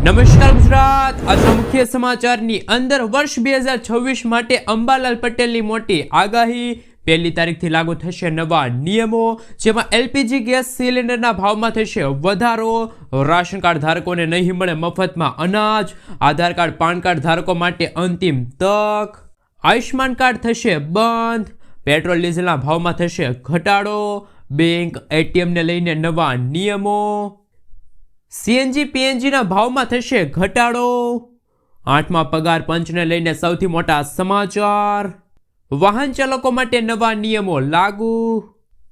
નમસ્કાર ગુજરાત, આજના મુખ્ય સમાચારની અંદર વર્ષ 2026 માટે અંબાલાલ પટેલની મોટી આગાહી। 1લી તારીખથી લાગુ થશે નવા નિયમો, જેમાં એલપીજી ગેસ સિલિન્ડરના ભાવમાં થશે વધારો, રાશન કાર્ડ ધારકોને નહીં મળે મફતમાં અનાજ, આધાર કાર્ડ પાન કાર્ડ ધારકો માટે અંતિમ તક, આયુષ્માન કાર્ડ થશે બંધ, પેટ્રોલ ડીઝલના ભાવમાં થશે ઘટાડો, બેંક એટીએમને લઈને નવા નિયમો, સીએનજી પીએનજીના ભાવમાં થશે ઘટાડો, 8મા પગાર પંચને લઈને સૌથી મોટા સમાચાર, વાહન ચાલકો માટે નવા નિયમો લાગુ,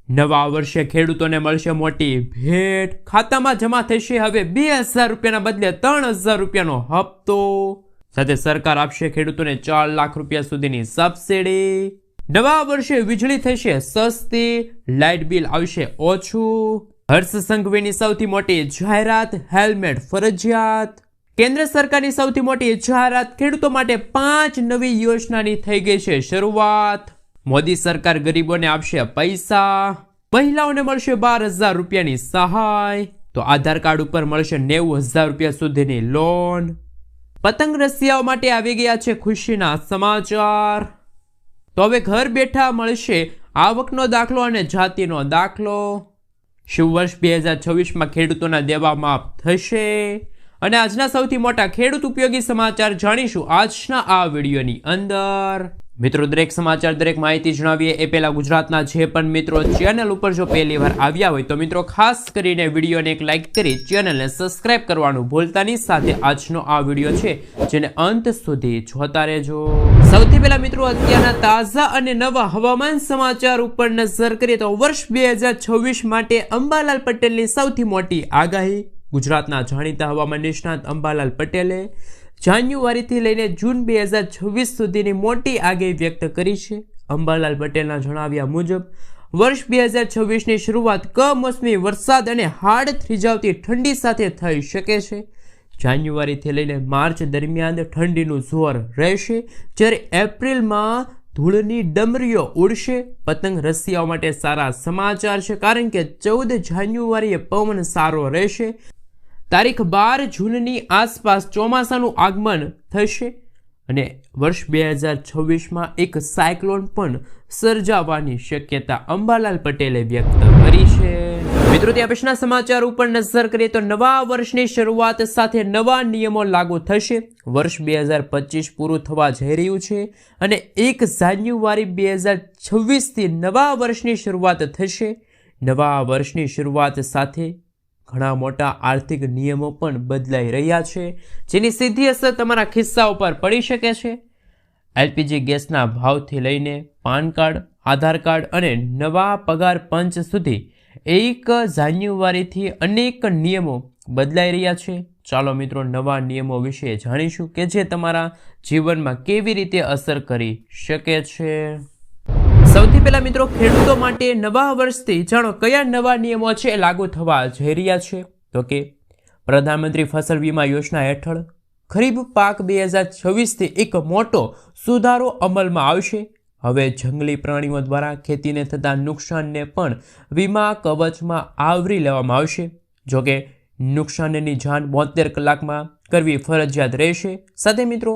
નવા વર્ષે ખેડૂતોને મળશે મોટી ભેટ, ખાતામાં જમા થશે હવે 2000 રૂપિયાના બદલે 3000 રૂપિયાનો હપ્તો, સાથે સરકાર આપશે ખેડૂતોને 4 લાખ રૂપિયા સુધીની સબસિડી, નવા વર્ષે વીજળી થશે સસ્તી, લાઇટ બિલ આવશે ઓછું, હર્ષ સંઘવીની સૌથી મોટી જાહેરાત, હેલ્મેટ ફરજિયાત, કેન્દ્ર સરકારની સૌથી મોટી જાહેરાત, ખેડૂતો માટે 5 નવી યોજનાની થઈ ગઈ છે શરૂઆત, મોદી સરકાર ગરીબોને આપશે પૈસા, મહિલાઓને મળશે 12000 રૂપિયાની સહાય, તો આધાર કાર્ડ ઉપર મળશે 90000 રૂપિયા સુધીની લોન, પતંગ રસિયાઓ માટે આવી ગયા છે ખુશીના સમાચાર, તો હવે ઘર બેઠા મળશે આવકનો દાખલો અને જાતિનો દાખલો, શું વર્ષ 2026માં ખેડૂતોના દેવા માફ થશે? અને આજના સૌથી મોટા ખેડૂત ઉપયોગી સમાચાર જાણીશું આજના આ વિડીયોની અંદર। મિત્રો, દરેક સમાચાર દરેક માહિતી જણાવીએ એ પહેલા ગુજરાતના જે પણ મિત્રો ચેનલ ઉપર જો પહેલી વાર આવ્યા હોય તો મિત્રો ખાસ કરીને વિડીયોને એક લાઇક કરી ચેનલને સબસ્ક્રાઇબ કરવાનું ભૂલતા નહીં, સાથે આજનો આ વિડીયો છે જેને અંત સુધી જોતા રહેજો। સૌથી પહેલા મિત્રો અત્યારના તાજા અને નવા હવામાન સમાચાર ઉપર નજર કરીએ તો વર્ષ 2026 માટે અંબાલાલ પટેલની સૌથી મોટી આગાહી। ગુજરાતના જાણીતા હવામાન નિષ્ણાત અંબાલાલ પટેલે જાન્યુઆરીથી લઈને જૂન 2026 સુધીની મોટી આગાહી વ્યક્ત કરી છે। અંબાલાલ પટેલના જણાવ્યા મુજબ વર્ષ 2026ની શરૂઆત કમોસમી વરસાદ અને હાડ થીજાવતી ઠંડી સાથે થઈ શકે છે। જાન્યુઆરીથી લઈને માર્ચ દરમિયાન ઠંડીનું જોર રહેશે, જ્યારે એપ્રિલમાં ધૂળની ડમરીઓ ઉડશે। પતંગ રસિયાઓ માટે સારા સમાચાર છે, કારણ કે 14 જાન્યુઆરીએ પવન સારો રહેશે। તારીખ 12 જૂનની આસપાસ ચોમાસાનું આગમન થશે અને વર્ષ 2026માં એક સાયક્લોન પણ સર્જાવાની શક્યતા અંબાલાલ પટેલે વ્યક્ત કરી છે। મિત્રો, ત્યાં પછીના સમાચાર ઉપર નજર કરીએ તો નવા વર્ષની શરૂઆત સાથે નવા નિયમો લાગુ થશે। વર્ષ 2025 પૂરું થવા જઈ રહ્યું છે અને 1 જાન્યુઆરી 2026થી નવા વર્ષની શરૂઆત થશે। નવા વર્ષની શરૂઆત સાથે ઘણા મોટા આર્થિક નિયમો પણ બદલાઈ રહ્યા છે, જેની સીધી અસર તમારા ખિસ્સા ઉપર પડી શકે છે। એલપીજી ગેસના ભાવથી લઈને પાન કાર્ડ, આધાર કાર્ડ અને નવા પગાર પંચ સુધી 1 જાન્યુઆરીથી અનેક નિયમો બદલાઈ રહ્યા છે। ચાલો મિત્રો, નવા નિયમો વિશે જાણીશું કે જે તમારા જીવનમાં કેવી રીતે અસર કરી શકે છે। સૌથી પહેલા મિત્રો, ખેડૂતો માટે નવા વર્ષથી જાણો કયા નવા નિયમો છે લાગુ થવા જઈ રહ્યા છે। તો કે પ્રધાનમંત્રી ફસલ વીમા યોજના હેઠળ ખરીફ પાક 2026થી એક મોટો સુધારો અમલમાં આવશે। હવે જંગલી પ્રાણીઓ દ્વારા ખેતીને થતા નુકસાનને પણ વીમા કવચમાં આવરી લેવામાં આવશે। જોકે નુકસાનની જાણ 72 કલાકમાં કરવી ફરજિયાત રહેશે। સાથે મિત્રો,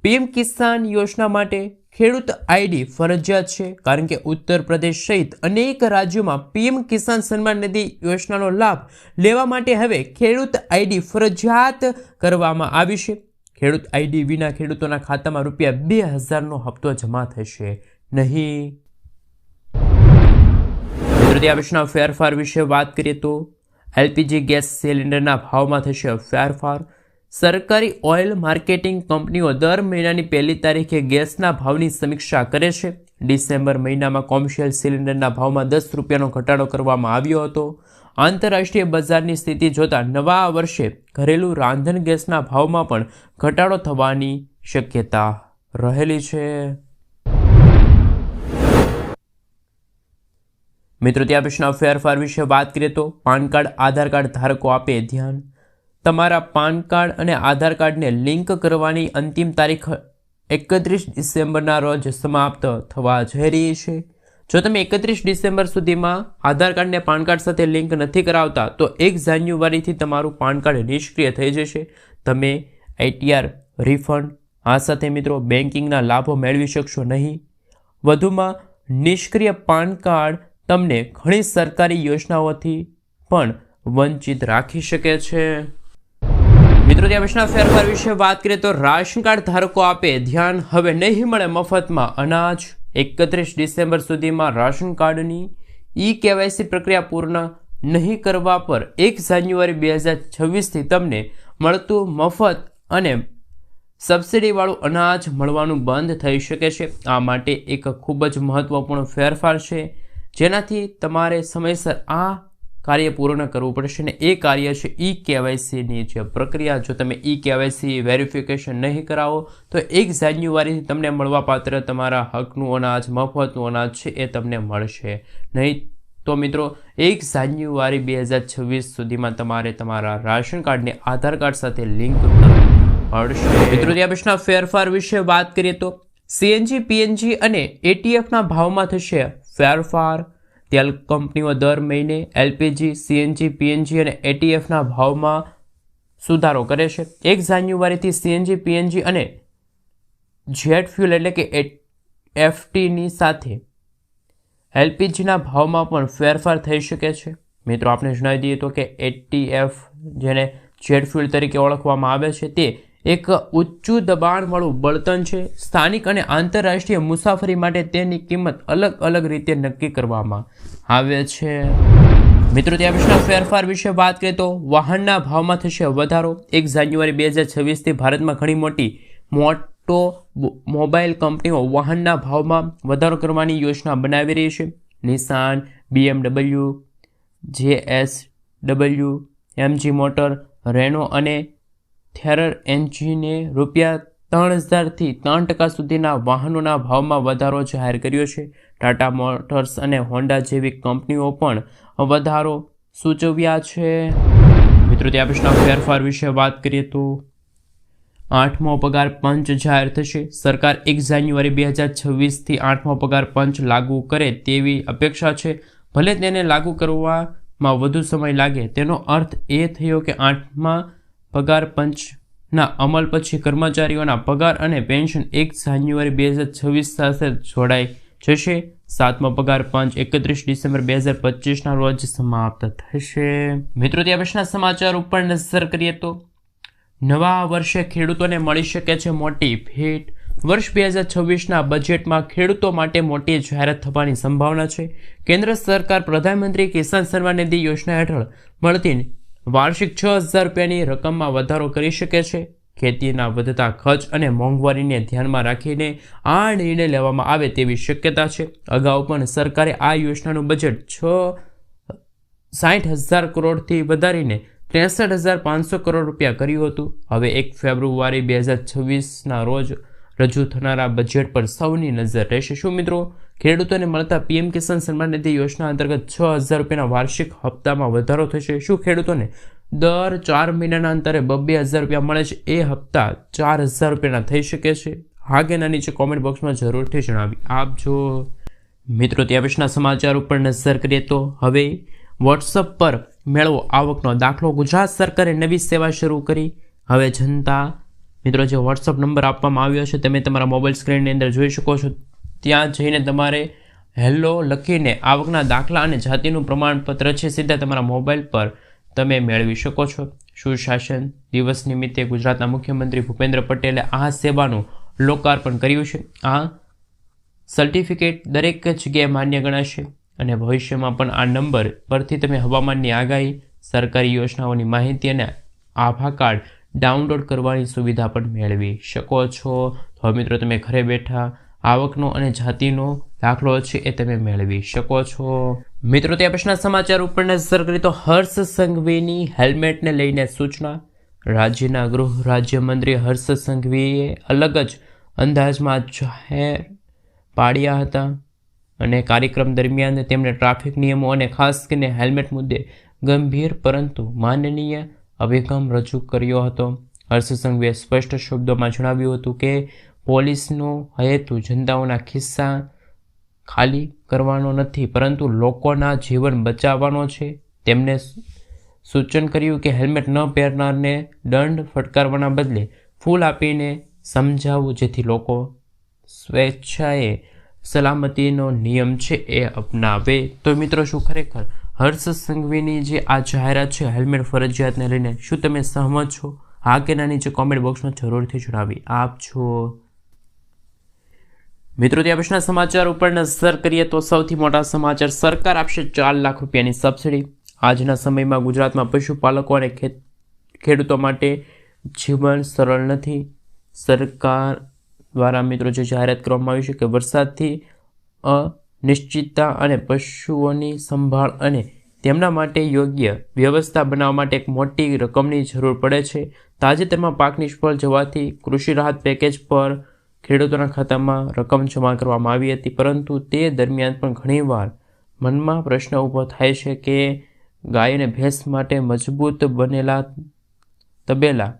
પીએમ કિસાન યોજના માટે ખેડૂત આઈડી ફરજિયાત છે, કારણ કે ઉત્તર પ્રદેશ સહિત અનેક રાજ્યોમાં પીએમ કિસાન સન્માન નિધિ યોજનાનો લાભ લેવા માટે હવે ખેડૂત આઈડી ફરજિયાત કરવામાં આવી છે। ખેડૂત આઈડી વિના ખેડૂતોના ખાતામાં રૂપિયા 2000નો હપ્તો જમા થશે નહીં। મિત્રો, ત્યાં પછીના ફેરફાર વિશે વાત કરીએ તો એલપીજી ગેસ સિલિન્ડરના ભાવમાં થશે ફેરફાર। સરકારી ઓઇલ માર્કેટિંગ કંપનીઓ દર મહિનાની 1લી તારીખે ગેસના ભાવની સમીક્ષા કરે છે। ડિસેમ્બર મહિનામાં કોમર્શિયલ સિલિન્ડરના ભાવમાં 10 રૂપિયાનો ઘટાડો કરવામાં આવ્યો હતો। આંતરરાષ્ટ્રીય બજારની સ્થિતિ જોતા નવા વર્ષે ઘરેલું રાંધણ ગેસના ભાવમાં પણ ઘટાડો થવાની શક્યતા રહેલી છે। મિત્રો, ત્યાં પછીના ફેરફાર વિશે વાત કરીએ તો પાન કાર્ડ, આધાર કાર્ડ ધારકો આપે ધ્યાન। તમારા પાન કાર્ડ અને આધાર કાર્ડને લિંક કરવાની અંતિમ તારીખ 31 ડિસેમ્બરના રોજ સમાપ્ત થવા જઈ રહી છે। જો તમે 31 ડિસેમ્બર સુધીમાં આધાર કાર્ડને પાન કાર્ડ સાથે લિંક નથી કરાવતા તો 1 જાન્યુઆરીથી તમારું પાન કાર્ડ નિષ્ક્રિય થઈ જશે. તમે ITR રિફંડ આ સાથે મિત્રો બેન્કિંગના લાભો મેળવી શકશો નહીં. વધુમાં નિષ્ક્રિય પાન કાર્ડ તમને ઘણી સરકારી યોજનાઓથી પણ વંચિત રાખી શકે છે. મિત્રો ત્યાં પછીના ફેરફાર વિશે વાત કરીએ તો રાશન કાર્ડ ધારકો આપે ધ્યાન, હવે નહીં મળે મફતમાં અનાજ. 31 ડિસેમ્બર સુધીમાં રાશન કાર્ડની KYC પ્રક્રિયા પૂર્ણ નહીં કરવા પર 1 જાન્યુઆરી 2026થી તમને મળતું મફત અને સબસિડીવાળું અનાજ મળવાનું બંધ થઈ શકે છે. આ માટે એક ખૂબ જ મહત્વપૂર્ણ ફેરફાર છે જેનાથી તમારે સમયસર આ કાર્ય પૂર્ણ કરવું પડશે અને એ કાર્ય છે KYCની જે પ્રક્રિયા. જો તમે KYC વેરિફિકેશન નહીં કરાવો તો 1 જાન્યુઆરીથી તમને મળવાપાત્ર તમારા હકનું અનાજ, મફતનું અનાજ છે એ તમને મળશે નહીં. તો મિત્રો 1 જાન્યુઆરી 2026 સુધીમાં તમારે તમારા રાશન કાર્ડને આધાર કાર્ડ સાથે લિંક કરવું પડશે. મિત્રો ત્યાં પછીના ફેરફાર વિશે વાત કરીએ તો CNG, PNG અને ATFના ભાવમાં થશે ફેરફાર. તેલ કંપનીઓ દર મહિને LPG, CNG, PNG અને ATFના ભાવમાં સુધારો કરે છે. 1 જાન્યુઆરીથી CNG, PNG અને જેટ ફ્યુલ એટલે કે FTની સાથે LPGના ભાવમાં પણ ફેરફાર થઈ શકે છે. મિત્રો આપણે જણાવી દઈએ તો કે ATF જેને જેટ ફ્યુલ તરીકે ઓળખવામાં આવે છે તે એક ઊંચું દબાણવાળું બળતણ છે. સ્થાનિક અને આંતરરાષ્ટ્રીય મુસાફરી માટે તેની કિંમત અલગ અલગ રીતે નક્કી કરવામાં આવે છે. મિત્રો ત્યાં પછીના ફેરફાર વિશે વાત કરીએ તો વાહનના ભાવમાં થશે વધારો. 1 જાન્યુઆરી 2026થી ભારતમાં ઘણી મોટો મોબાઈલ કંપનીઓ વાહનના ભાવમાં વધારો કરવાની યોજના બનાવી રહી છે. નિસાન, BMW, JSW, MG મોટર, રેનો અને થેરર એન્જિને ₹3,000થી 3% સુધીના વાહનોના ભાવમાં વધારો જાહેર કર્યો છે. ટાટા મોટર્સ અને હોન્ડા જેવી કંપનીઓ પણ વધારો સૂચવ્યા છે. મિત્રો ત્યાં પછીના ફેરફાર વિશે વાત કરીએ તો 8મો પગાર પંચ જાહેર થશે. સરકાર 1 જાન્યુઆરી 2026થી 8મો પગાર પંચ લાગુ કરે તેવી અપેક્ષા છે. ભલે તેને લાગુ કરવામાં વધુ સમય લાગે, તેનો અર્થ એ થયો કે 8મા પગાર પંચના અમલ પછી કર્મચારીઓના પગાર અને પેન્શન 1 જાન્યુઆરી 2026 સાથે જોડાઈ જશે. 7મો પગાર પંચ 31 ડિસેમ્બર 2025ના રોજ સમાપ્ત થશે. મિત્રો ત્યાં પછીના સમાચાર ઉપર નજર કરીએ તો નવા વર્ષે ખેડૂતોને મળી શકે છે મોટી ભેટ. વર્ષ 2026ના બજેટમાં ખેડૂતો માટે મોટી જાહેરાત થવાની સંભાવના છે. કેન્દ્ર સરકાર પ્રધાનમંત્રી કિસાન સન્માન નિધિ યોજના હેઠળ મળતી વાર્ષિક ₹6,000ની રકમમાં વધારો કરી શકે છે. ખેતીના વધતા ખર્ચ અને મોંઘવારીને ધ્યાનમાં રાખીને આ નિર્ણય લેવામાં આવે તેવી શક્યતા છે. અગાઉ પણ સરકારે આ યોજનાનું બજેટ 60,000 કરોડથી વધારીને 63,500 કરોડ રૂપિયા કર્યું હતું. હવે 1 ફેબ્રુઆરી 2026ના રોજ રજૂ થનારા બજેટ પર સૌની નજર રહેશે. શું મિત્રો ખેડૂતોને મળતા PM કિસાન સન્માન નિધિ યોજના અંતર્ગત ₹6,000ના વાર્ષિક હપ્તામાં વધારો થશે? શું ખેડૂતોને દર 4 મહિનાના અંતરે ₹2,000 મળે છે એ હપ્તા ₹4,000ના થઈ શકે છે? હા કે ના નીચે કોમેન્ટ બોક્સમાં જરૂરથી જણાવી આપજો. મિત્રો ત્યાં પછીના સમાચાર ઉપર નજર કરીએ તો હવે WhatsApp પર મેળવો આવકનો દાખલો. ગુજરાત સરકારે નવી સેવા શરૂ કરી. હવે જનતા મિત્રો જે WhatsApp નંબર આપવામાં આવ્યો છે તમે તમારા મોબાઈલ સ્ક્રીનની અંદર જોઈ શકો છો. ત્યાં જઈને તમારે હેલો લખીને આવકના દાખલા અને જાતિનું પ્રમાણપત્ર છે સીધા તમારા મોબાઈલ પર તમે મેળવી શકો છો. સુશાસન દિવસ નિમિત્તે ગુજરાતના મુખ્યમંત્રી ભૂપેન્દ્ર પટેલે આ સેવાનું લોકાર્પણ કર્યું છે. આ સર્ટિફિકેટ દરેક જગ્યાએ માન્ય ગણાશે અને ભવિષ્યમાં પણ આ નંબર પરથી તમે હવામાનની આગાહી, સરકારી યોજનાઓની માહિતી અને આભા કાર્ડ ડાઉનલોડ કરવાની સુવિધા પણ મેળવી શકો છો. તો મિત્રો તમે ઘરે બેઠા આવકનો અને જાતિનો દાખલો છે એ તમે મેળવી શકો છો. મિત્રો ત્યાં પછીના સમાચાર ઉપર નજર કરીએ તો હર્ષ સંઘવીની હેલ્મેટને લઈને સૂચના. રાજ્યના ગૃહ રાજ્યમંત્રી હર્ષ સંઘવીએ અલગ જ અંદાજમાં જાહેર પાડ્યા હતા અને કાર્યક્રમ દરમિયાન તેમણે ટ્રાફિક નિયમો અને ખાસ કરીને હેલ્મેટ મુદ્દે ગંભીર પરંતુ માનનીય અભિગમ રજૂ કર્યો હતો. હર્ષ સંઘવીએ સ્પષ્ટ શબ્દોમાં જણાવ્યું હતું કે પોલીસનો હેતુ જનતાઓના ખાલી કરવાનો નથી, પરંતુ લોકોના જીવન બચાવવાનો છે. તેમને સૂચન કર્યું કે હેલ્મેટ ન પહેરનારને દંડ ફટકારવાના બદલે ફૂલ આપીને સમજાવવું, જેથી લોકો સ્વેચ્છાએ સલામતીનો નિયમ છે એ અપનાવે. તો મિત્રો, શું ખરેખર હર્ષ સંઘવીની જે આ જાહેરાત છે હેલ્મેટ ફરજિયાતને લઈને, શું તમે સહમત છો? હા કે ના નીચે કોમેન્ટ બોક્સમાં જરૂરથી જણાવી આપજો. મિત્રો, ત્યાં પછીના સમાચાર ઉપર નજર કરીએ તો સૌથી મોટા સમાચાર, સરકાર આપશે 4 લાખ રૂપિયાની સબસિડી. આજના સમયમાં ગુજરાતમાં પશુપાલકો અને ખેડૂતો માટે જીવન સરળ નથી. સરકાર દ્વારા મિત્રો જે જાહેરાત કરવામાં આવી છે કે વરસાદથી અનિશ્ચિતતા અને પશુઓની સંભાળ અને તેમના માટે યોગ્ય વ્યવસ્થા બનાવવા માટે એક મોટી રકમની જરૂર પડે છે. તાજેતરમાં પાક નિષ્ફળ જવાથી કૃષિ રાહત પેકેજ પર ખેડૂતોના ખાતામાં રકમ જમા કરવામાં આવી હતી, પરંતુ તે દરમિયાન પણ ઘણીવાર મનમાં પ્રશ્ન ઊભો થાય છે કે ગાય અને ભેંસ માટે મજબૂત બનેલા તબેલા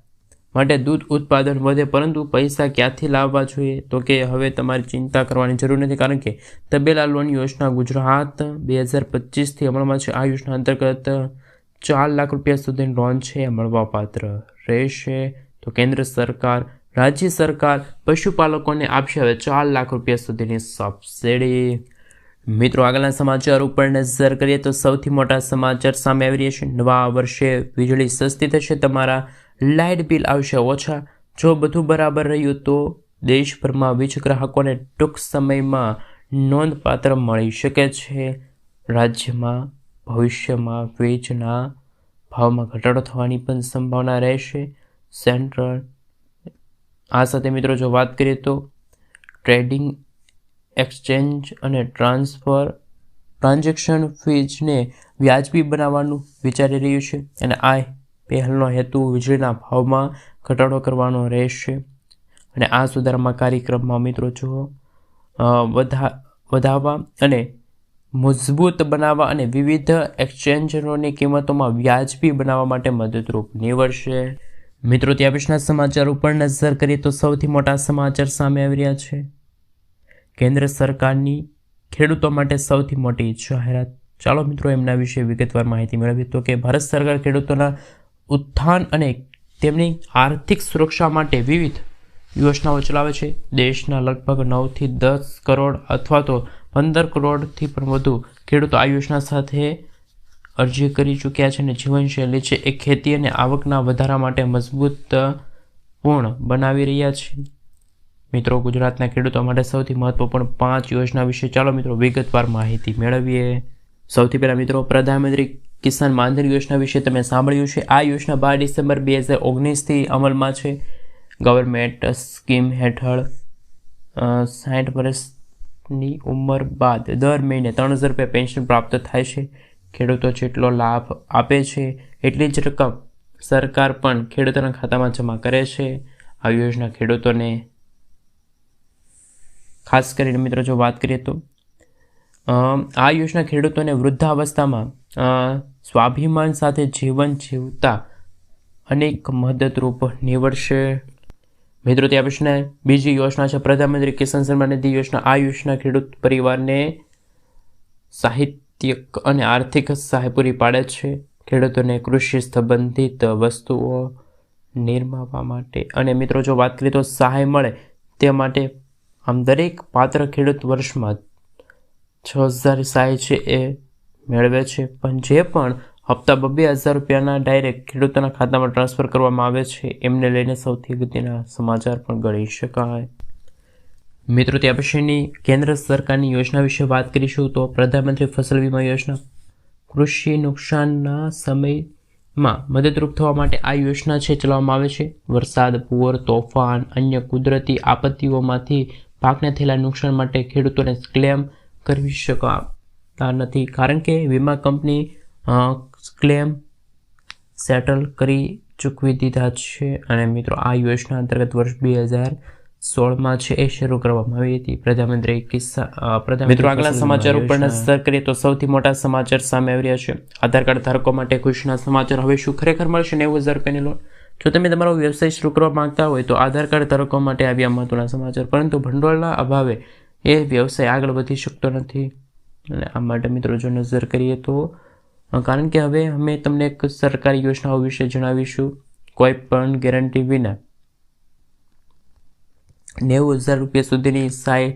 માટે દૂધ ઉત્પાદન વધે, પરંતુ પૈસા ક્યાંથી લાવવા જોઈએ? તો કે હવે તમારે ચિંતા કરવાની જરૂર નથી, કારણ કે તબેલા લોન યોજના ગુજરાત 2025થી અમલમાં છે. આ યોજના અંતર્ગત 4 લાખ રૂપિયા સુધીની લોન છે મળવાપાત્ર રહેશે. તો કેન્દ્ર સરકાર, રાજ્ય સરકાર પશુપાલકોને આપશે હવે 4 લાખ રૂપિયા સુધીની સબસિડી. મિત્રો, આગળના સમાચાર ઉપર નજર કરીએ તો સૌથી મોટા સમાચાર સામે આવી રહ્યા છે. નવા વર્ષે વીજળી સસ્તી થશે, તમારા લાઇટ બિલ આવશે ઓછા. જો બધું બરાબર રહ્યું તો દેશભરમાં વીજ ગ્રાહકોને ટૂંક સમયમાં નોંધપાત્ર મળી શકે છે. રાજ્યમાં ભવિષ્યમાં વીજના ભાવમાં ઘટાડો થવાની પણ સંભાવના રહેશે. સેન્ટ્રલ આ સાથે મિત્રો જો વાત કરીએ તો ટ્રેડિંગ એક્સચેન્જ અને ટ્રાન્ઝેક્શન ફીઝને વ્યાજબી બનાવવાનું વિચારી રહ્યું છે, અને આ પહેલનો હેતુ વીજળીના ભાવમાં ઘટાડો કરવાનો રહેશે. અને આ સુધારામાં કાર્યક્રમમાં મિત્રો જો વધારવા અને મજબૂત બનાવવા અને વિવિધ એક્સચેન્જરોની કિંમતોમાં વ્યાજબી બનાવવા માટે મદદરૂપ નીવડશે. મિત્રો, ત્યાં પછીના સમાચાર ઉપર નજર કરીએ તો સૌથી મોટા સમાચાર સામે આવી રહ્યા છે. કેન્દ્ર સરકારની ખેડૂતો માટે સૌથી મોટી જાહેરાત. ચાલો મિત્રો, એમના વિશે વિગતવાર માહિતી મેળવીએ. તો કે ભારત સરકાર ખેડૂતોના ઉત્થાન અને તેમની આર્થિક સુરક્ષા માટે વિવિધ યોજનાઓ ચલાવે છે. દેશના લગભગ 9થી 10 કરોડ અથવા તો 15 કરોડથી પણ વધુ ખેડૂતો આ યોજના સાથે અરજી કરી ચૂક્યા છે, અને જીવનશૈલી છે એ ખેતી અને આવકના વધારા માટે મજબૂત પૂર્ણ બનાવી રહ્યા છે. મિત્રો, ગુજરાતના ખેડૂતો માટે સૌથી મહત્વપૂર્ણ 5 યોજના વિશે ચાલો મિત્રો વિગતવાર માહિતી મેળવીએ. સૌથી પહેલાં મિત્રો, પ્રધાનમંત્રી કિસાન માનધન યોજના વિશે તમે સાંભળ્યું છે. આ યોજના 12 ડિસેમ્બર 2019થી અમલમાં છે. ગવર્મેન્ટ સ્કીમ હેઠળ 60 વર્ષની ઉંમર બાદ દર મહિને 3000 રૂપિયા પેન્શન પ્રાપ્ત થાય છે. ખેડૂતો જેટલો લાભ આપે છે એટલી જ રકમ સરકાર પણ ખેડૂતોના ખાતામાં જમા કરે છે. આ યોજના ખેડૂતોને ખાસ કરીને મિત્રો જો વાત કરીએ તો આ યોજના ખેડૂતોને વૃદ્ધાવસ્થામાં સ્વાભિમાન સાથે જીવન જીવતા અનેક મદદરૂપ નીવડશે. મિત્રો, ત્યાં પછી બીજી યોજના છે પ્રધાનમંત્રી કિસાન સન્માન નિધિ યોજના. આ યોજના ખેડૂત પરિવારને સાહિત્યિક અને આર્થિક સહાય પૂરી પાડે છે. ખેડૂતોને કૃષિ સંબંધિત વસ્તુઓ નિર્માવા માટે અને મિત્રો જો વાત કરીએ તો સહાય મળે તે માટે આમ દરેક પાત્ર ખેડૂત વર્ષમાં 6000 સહાય છે એ મેળવે છે. પણ જે પણ હપ્તા 2000 રૂપિયાના ડાયરેક્ટ ખેડૂતોના ખાતામાં ટ્રાન્સફર કરવામાં આવે છે, એમને લઈને સૌથી અગત્યના સમાચાર પણ ગણી શકાય. મિત્રો, ત્યાં પછીની કેન્દ્ર સરકારની યોજના વિશે વાત કરીશું તો પ્રધાનમંત્રી ફસલ વીમા યોજના. કૃષિ નુકસાનના સમયમાં મદદરૂપ થવા માટે આ યોજના છે ચલાવવામાં આવે છે. વરસાદ, પૂર, તોફાન, અન્ય કુદરતી આપત્તિઓમાંથી પાકને થયેલા નુકસાન માટે ખેડૂતોને ક્લેમ કરી શકતા નથી, કારણ કે વીમા કંપની ક્લેમ સેટલ કરી ચૂકવી દીધા છે. અને મિત્રો, આ યોજના અંતર્ગત વર્ષ 2016માં છે એ શરૂ કરવામાં આવી હતી. પ્રધાનમંત્રી કિસાન મિત્રો, આગલા સમાચાર ઉપર નજર કરીએ તો સૌથી મોટા સમાચાર સામે આવી રહ્યા છે. આધાર કાર્ડ ધારકો માટે ખુશીના સમાચાર. હવે શું ખરેખર મળશે 90,000 રૂપિયાની લોન? જો તમે તમારો વ્યવસાય શરૂ કરવા માંગતા હોય તો આધાર કાર્ડ ધારકો માટે આવ્યા મહત્વના સમાચાર, પરંતુ ભંડોળના અભાવે એ વ્યવસાય આગળ વધી શકતો નથી. અને આ માટે મિત્રો જો નજર કરીએ તો કારણ કે હવે અમે તમને એક સરકારી યોજનાઓ વિશે જણાવીશું. કોઈ પણ ગેરંટી વિના 90,000 રૂપિયા સુધીની સહાય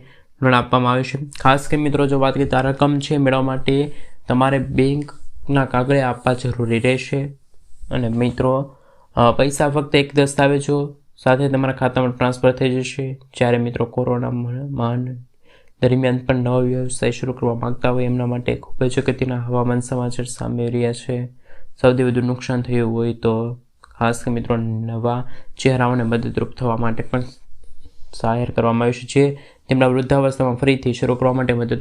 લોન આપવામાં આવે છે. ખાસ કરી મિત્રો જો વાત કરીએ તો આ રકમ છે મેળવવા માટે તમારે બેંકના કાગળિયા આપવા જરૂરી રહેશે. અને મિત્રો પૈસા ફક્ત એક દસ્તાવેજો સાથે તમારા ખાતામાં ટ્રાન્સફર થઈ જશે. જ્યારે મિત્રો કોરોના મહામારી દરમિયાન પણ નવો વ્યવસાય શરૂ કરવા માંગતા હોય એમના માટે ખૂબ જ અગત્યના હવામાન સમાચાર સામે રહ્યા છે. સૌથી વધુ નુકસાન થયું હોય તો ખાસ કરી મિત્રો નવા ચહેરાઓને મદદરૂપ થવા માટે પણ સહાય કરવામાં આવ્યું છે, જે તેમના વૃદ્ધાવસ્થામાં ફરીથી શરૂ કરવા માટે મદદરૂપ